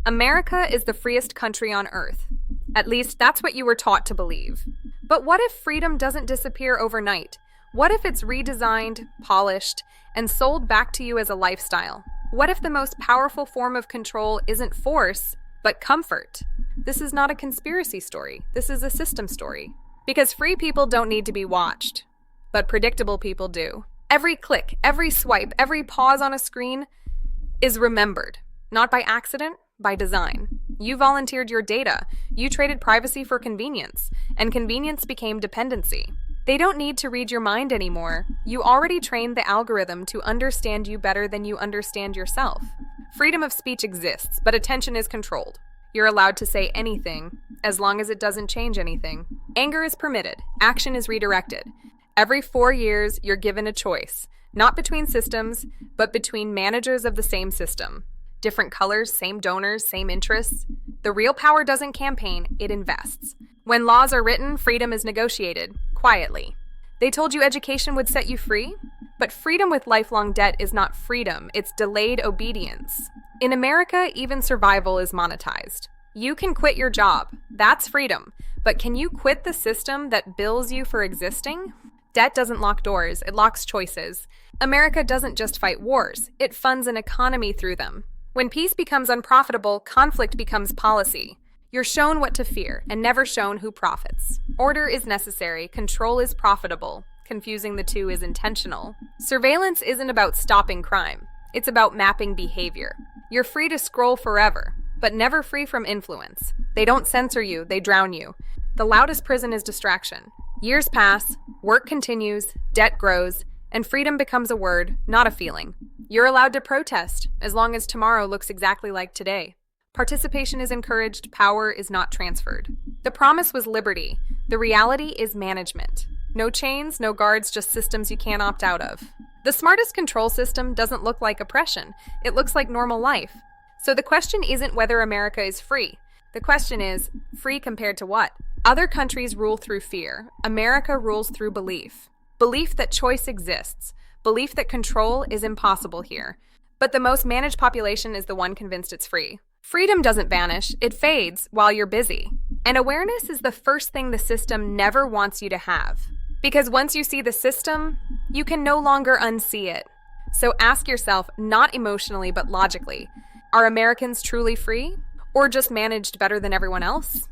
America is the freest country on earth. At least that's what you were taught to believe. But what if freedom doesn't disappear overnight? What if it's redesigned, polished, and sold back to you as a lifestyle? What if the most powerful form of control isn't force, but comfort? This is not a conspiracy story. This is a system story. Because free people don't need to be watched, but predictable people do. Every click, every swipe, every pause on a screen is remembered, not by accident, by design. You volunteered your data, you traded privacy for convenience, and convenience became dependency. They don't need to read your mind anymore. You already trained the algorithm to understand you better than you understand yourself. Freedom of speech exists, but attention is controlled. You're allowed to say anything, as long as it doesn't change anything. Anger is permitted, action is redirected. Every 4 years, you're given a choice, not between systems, but between managers of the same system. Different colors, same donors, same interests. The real power doesn't campaign, it invests. When laws are written, freedom is negotiated, quietly. They told you education would set you free? But freedom with lifelong debt is not freedom, it's delayed obedience. In America, even survival is monetized. You can quit your job, that's freedom. But can you quit the system that bills you for existing? Debt doesn't lock doors, it locks choices. America doesn't just fight wars, it funds an economy through them. When peace becomes unprofitable, conflict becomes policy. You're shown what to fear, and never shown who profits. Order is necessary, control is profitable. Confusing the two is intentional. Surveillance isn't about stopping crime. It's about mapping behavior. You're free to scroll forever, but never free from influence. They don't censor you, they drown you. The loudest prison is distraction. Years pass, work continues, debt grows, and freedom becomes a word, not a feeling. You're allowed to protest, as long as tomorrow looks exactly like today. Participation is encouraged, power is not transferred. The promise was liberty. The reality is management. No chains, no guards, just systems you can't opt out of. The smartest control system doesn't look like oppression. It looks like normal life. So the question isn't whether America is free. The question is, free compared to what? Other countries rule through fear. America rules through belief. Belief that choice exists. Belief that control is impossible here. But the most managed population is the one convinced it's free. Freedom doesn't vanish, it fades while you're busy. And awareness is the first thing the system never wants you to have. Because once you see the system, you can no longer unsee it. So ask yourself, not emotionally but logically, are Americans truly free? Or just managed better than everyone else?